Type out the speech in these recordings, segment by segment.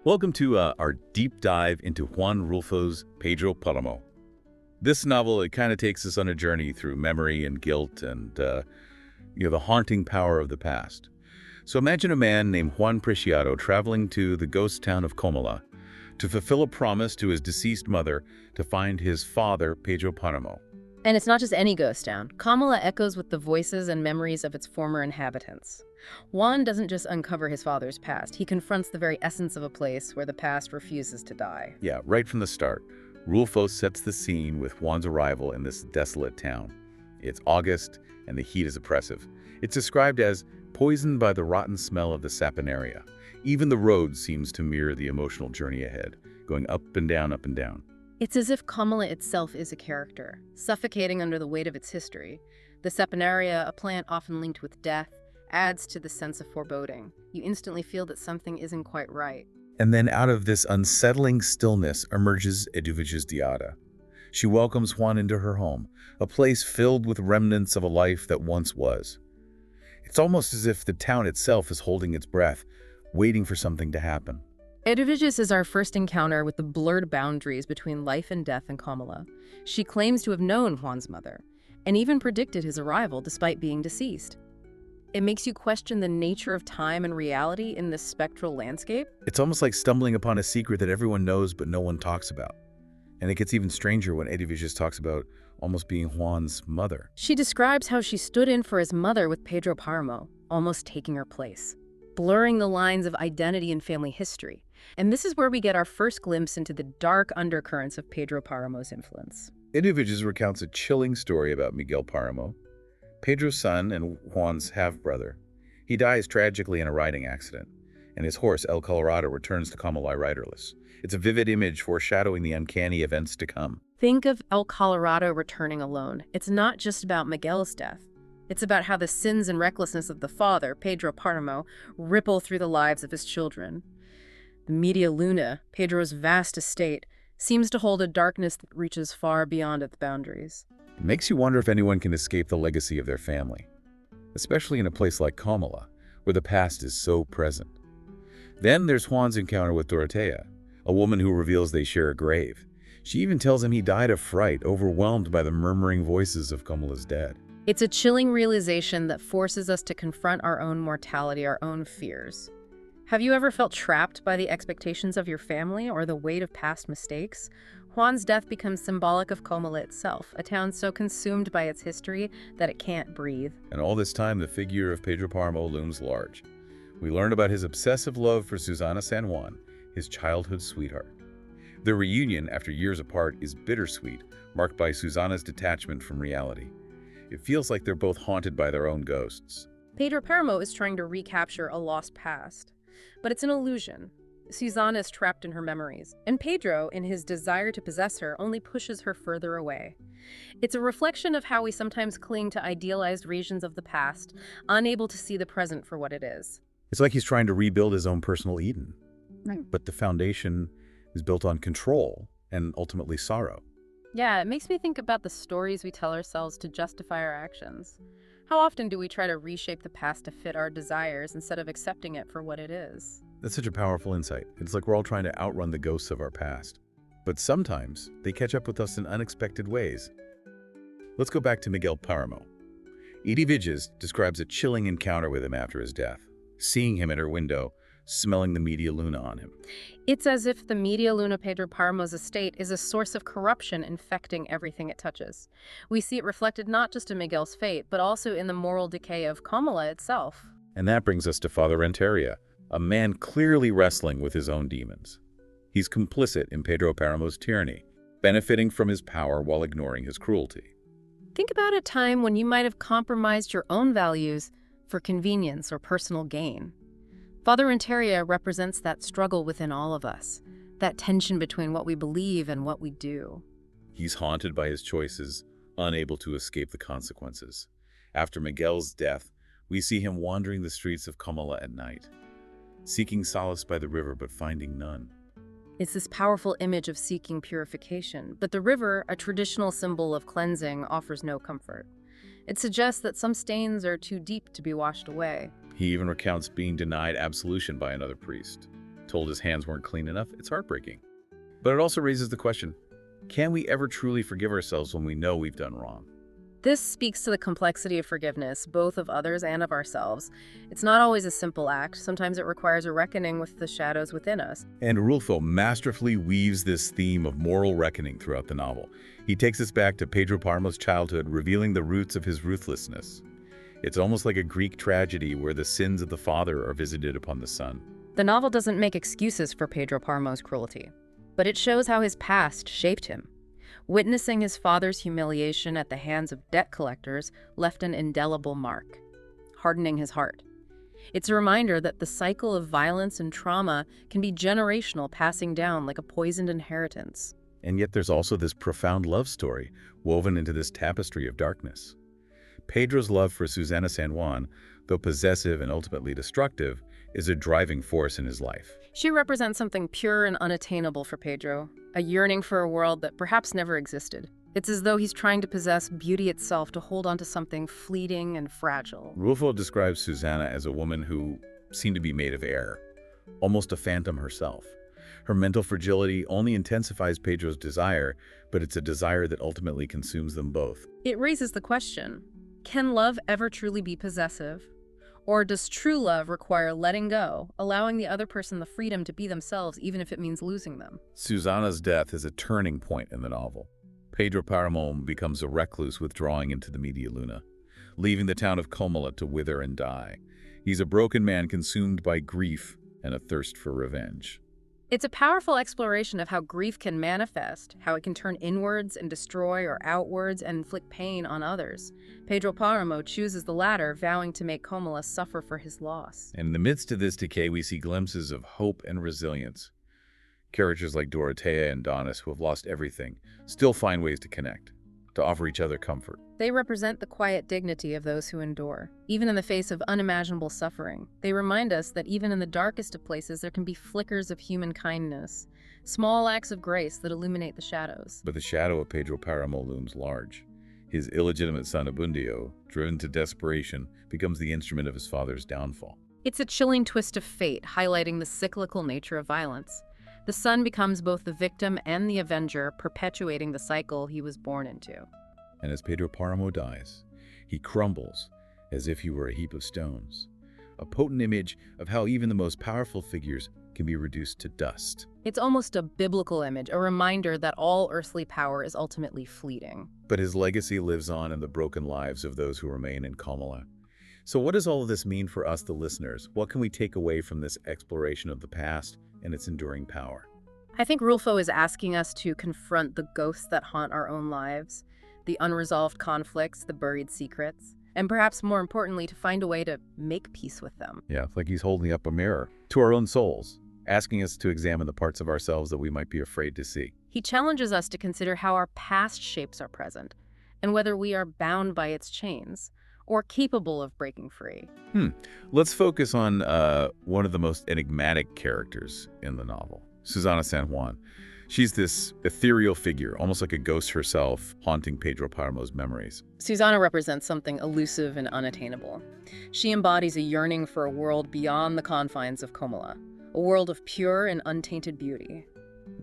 Welcome to our deep dive into Juan Rulfo's Pedro Paramo. This novel, it kind of takes us on a journey through memory and guilt and, the haunting power of the past. So imagine a man named Juan Preciado traveling to the ghost town of Comala to fulfill a promise to his deceased mother to find his father, Pedro Paramo. And it's not just any ghost town. Comala echoes with the voices and memories of its former inhabitants. Juan doesn't just uncover his father's past, he confronts the very essence of a place where the past refuses to die. Yeah, right from the start, Rulfo sets the scene with Juan's arrival in this desolate town. It's August, and the heat is oppressive. It's described as poisoned by the rotten smell of the saponaria. Even the road seems to mirror the emotional journey ahead, going up and down, up and down. It's as if Comala itself is a character, suffocating under the weight of its history. The saponaria, a plant often linked with death, adds to the sense of foreboding. You instantly feel that something isn't quite right. And then out of this unsettling stillness emerges Eduviges Diada. She welcomes Juan into her home, a place filled with remnants of a life that once was. It's almost as if the town itself is holding its breath, waiting for something to happen. Eduviges is our first encounter with the blurred boundaries between life and death in Comala. She claims to have known Juan's mother, and even predicted his arrival despite being deceased. It makes you question the nature of time and reality in this spectral landscape. It's almost like stumbling upon a secret that everyone knows but no one talks about. And it gets even stranger when Eduviges talks about almost being Juan's mother. She describes how she stood in for his mother with Pedro Paramo, almost taking her place, blurring the lines of identity and family history. And this is where we get our first glimpse into the dark undercurrents of Pedro Paramo's influence. Eduviges recounts a chilling story about Miguel Paramo, Pedro's son and Juan's half-brother. He dies tragically in a riding accident, and his horse, El Colorado, returns to Comala riderless. It's a vivid image foreshadowing the uncanny events to come. Think of El Colorado returning alone. It's not just about Miguel's death. It's about how the sins and recklessness of the father, Pedro Paramo, ripple through the lives of his children. The Media Luna, Pedro's vast estate, seems to hold a darkness that reaches far beyond its boundaries. It makes you wonder if anyone can escape the legacy of their family, especially in a place like Comala, where the past is so present. Then there's Juan's encounter with Dorotea, a woman who reveals they share a grave. She even tells him he died of fright, overwhelmed by the murmuring voices of Comala's dead. It's a chilling realization that forces us to confront our own mortality, our own fears. Have you ever felt trapped by the expectations of your family or the weight of past mistakes? Juan's death becomes symbolic of Comala itself, a town so consumed by its history that it can't breathe. And all this time, the figure of Pedro Paramo looms large. We learn about his obsessive love for Susana San Juan, his childhood sweetheart. Their reunion, after years apart, is bittersweet, marked by Susana's detachment from reality. It feels like they're both haunted by their own ghosts. Pedro Paramo is trying to recapture a lost past, but it's an illusion. Susana is trapped in her memories, and Pedro, in his desire to possess her, only pushes her further away. It's a reflection of how we sometimes cling to idealized regions of the past, unable to see the present for what it is. It's like he's trying to rebuild his own personal Eden. Right. But the foundation is built on control and ultimately sorrow. Yeah, it makes me think about the stories we tell ourselves to justify our actions. How often do we try to reshape the past to fit our desires instead of accepting it for what it is? That's such a powerful insight. It's like we're all trying to outrun the ghosts of our past. But sometimes they catch up with us in unexpected ways. Let's go back to Miguel Paramo. Eduviges describes a chilling encounter with him after his death, seeing him at her window, smelling the Media Luna on him. It's as if the Media Luna Pedro Paramo's estate is a source of corruption infecting everything it touches. We see it reflected not just in Miguel's fate, but also in the moral decay of Comala itself. And that brings us to Father Renteria, a man clearly wrestling with his own demons. He's complicit in Pedro Paramo's tyranny, benefiting from his power while ignoring his cruelty. Think about a time when you might have compromised your own values for convenience or personal gain. Father Renteria represents that struggle within all of us, that tension between what we believe and what we do. He's haunted by his choices, unable to escape the consequences. After Miguel's death, we see him wandering the streets of Comala at night, seeking solace by the river but finding none. It's this powerful image of seeking purification, but the river, a traditional symbol of cleansing, offers no comfort. It suggests that some stains are too deep to be washed away. He even recounts being denied absolution by another priest. told his hands weren't clean enough, it's heartbreaking. But it also raises the question, can we ever truly forgive ourselves when we know we've done wrong? This speaks to the complexity of forgiveness, both of others and of ourselves. It's not always a simple act. Sometimes it requires a reckoning with the shadows within us. And Rulfo masterfully weaves this theme of moral reckoning throughout the novel. He takes us back to Pedro Paramo's childhood, revealing the roots of his ruthlessness. It's almost like a Greek tragedy where the sins of the father are visited upon the son. The novel doesn't make excuses for Pedro Paramo's cruelty, but it shows how his past shaped him. Witnessing his father's humiliation at the hands of debt collectors left an indelible mark, hardening his heart. It's a reminder that the cycle of violence and trauma can be generational, passing down like a poisoned inheritance. And yet there's also this profound love story woven into this tapestry of darkness. Pedro's love for Susana San Juan, though possessive and ultimately destructive, is a driving force in his life. She represents something pure and unattainable for Pedro, a yearning for a world that perhaps never existed. It's as though he's trying to possess beauty itself, to hold on to something fleeting and fragile. Rulfo describes Susana as a woman who seemed to be made of air, almost a phantom herself. Her mental fragility only intensifies Pedro's desire, but it's a desire that ultimately consumes them both. It raises the question, can love ever truly be possessive? Or does true love require letting go, allowing the other person the freedom to be themselves, even if it means losing them? Susana's death is a turning point in the novel. Pedro Paramo becomes a recluse, withdrawing into the Media Luna, leaving the town of Comala to wither and die. He's a broken man consumed by grief and a thirst for revenge. It's a powerful exploration of how grief can manifest, how it can turn inwards and destroy, or outwards and inflict pain on others. Pedro Paramo chooses the latter, vowing to make Comala suffer for his loss. And in the midst of this decay, we see glimpses of hope and resilience. Characters like Dorotea and Donis, who have lost everything, still find ways to connect, to offer each other comfort. They represent the quiet dignity of those who endure. Even in the face of unimaginable suffering, they remind us that even in the darkest of places, there can be flickers of human kindness, small acts of grace that illuminate the shadows. But the shadow of Pedro Paramo looms large. His illegitimate son Abundio, driven to desperation, becomes the instrument of his father's downfall. It's a chilling twist of fate, highlighting the cyclical nature of violence. The son becomes both the victim and the avenger, perpetuating the cycle he was born into. And as Pedro Paramo dies, he crumbles as if he were a heap of stones, a potent image of how even the most powerful figures can be reduced to dust. It's almost a biblical image, a reminder that all earthly power is ultimately fleeting. But his legacy lives on in the broken lives of those who remain in Comala. So what does all of this mean for us, the listeners? What can we take away from this exploration of the past and its enduring power? I think Rulfo is asking us to confront the ghosts that haunt our own lives, the unresolved conflicts, the buried secrets, and perhaps more importantly, to find a way to make peace with them. Yeah, it's like he's holding up a mirror to our own souls, asking us to examine the parts of ourselves that we might be afraid to see. He challenges us to consider how our past shapes our present, and whether we are bound by its chains, or capable of breaking free. Let's focus on one of the most enigmatic characters in the novel, Susana San Juan. She's this ethereal figure, almost like a ghost herself, haunting Pedro Paramo's memories. Susana represents something elusive and unattainable. She embodies a yearning for a world beyond the confines of Comala, a world of pure and untainted beauty.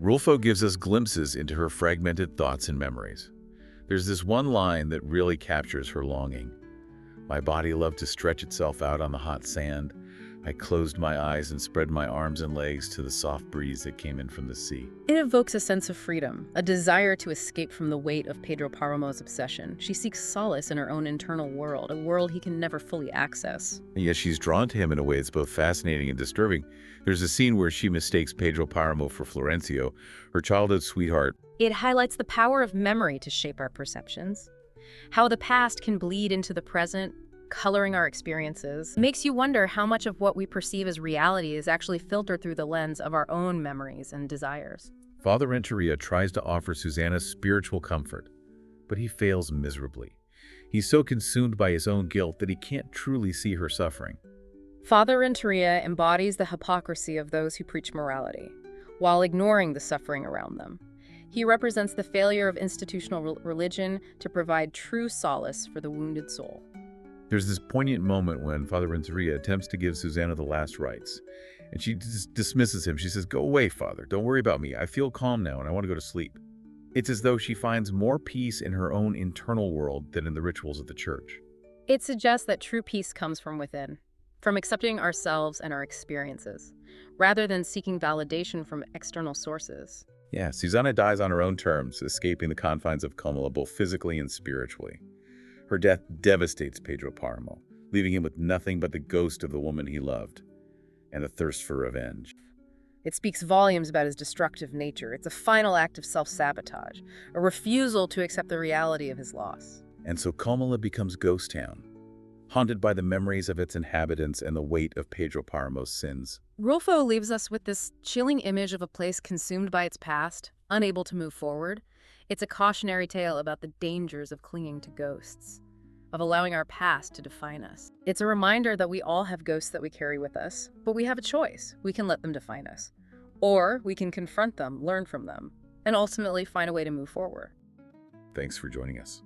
Rulfo gives us glimpses into her fragmented thoughts and memories. There's this one line that really captures her longing. My body loved to stretch itself out on the hot sand. I closed my eyes and spread my arms and legs to the soft breeze that came in from the sea. It evokes a sense of freedom, a desire to escape from the weight of Pedro Paramo's obsession. She seeks solace in her own internal world, a world he can never fully access. And yet she's drawn to him in a way that's both fascinating and disturbing. There's a scene where she mistakes Pedro Paramo for Florencio, her childhood sweetheart. It highlights the power of memory to shape our perceptions, how the past can bleed into the present, coloring our experiences. It makes you wonder how much of what we perceive as reality is actually filtered through the lens of our own memories and desires. Father Renteria tries to offer Susana spiritual comfort, but he fails miserably. He's so consumed by his own guilt that he can't truly see her suffering. Father Renteria embodies the hypocrisy of those who preach morality, while ignoring the suffering around them. He represents the failure of institutional religion to provide true solace for the wounded soul. There's this poignant moment when Father Renteria attempts to give Susana the last rites, And she just dismisses him. She says, "Go away, Father. Don't worry about me. I feel calm now and I want to go to sleep." It's as though she finds more peace in her own internal world than in the rituals of the church. It suggests that true peace comes from within, from accepting ourselves and our experiences, rather than seeking validation from external sources. Yeah, Susanna dies on her own terms, escaping the confines of Comala both physically and spiritually. Her death devastates Pedro Paramo, leaving him with nothing but the ghost of the woman he loved and a thirst for revenge. It speaks volumes about his destructive nature. It's a final act of self-sabotage, a refusal to accept the reality of his loss. And so Comala becomes ghost town, haunted by the memories of its inhabitants and the weight of Pedro Paramo's sins. Rulfo leaves us with this chilling image of a place consumed by its past, unable to move forward. It's a cautionary tale about the dangers of clinging to ghosts, of allowing our past to define us. It's a reminder that we all have ghosts that we carry with us, but we have a choice. We can let them define us, or we can confront them, learn from them, and ultimately find a way to move forward. Thanks for joining us.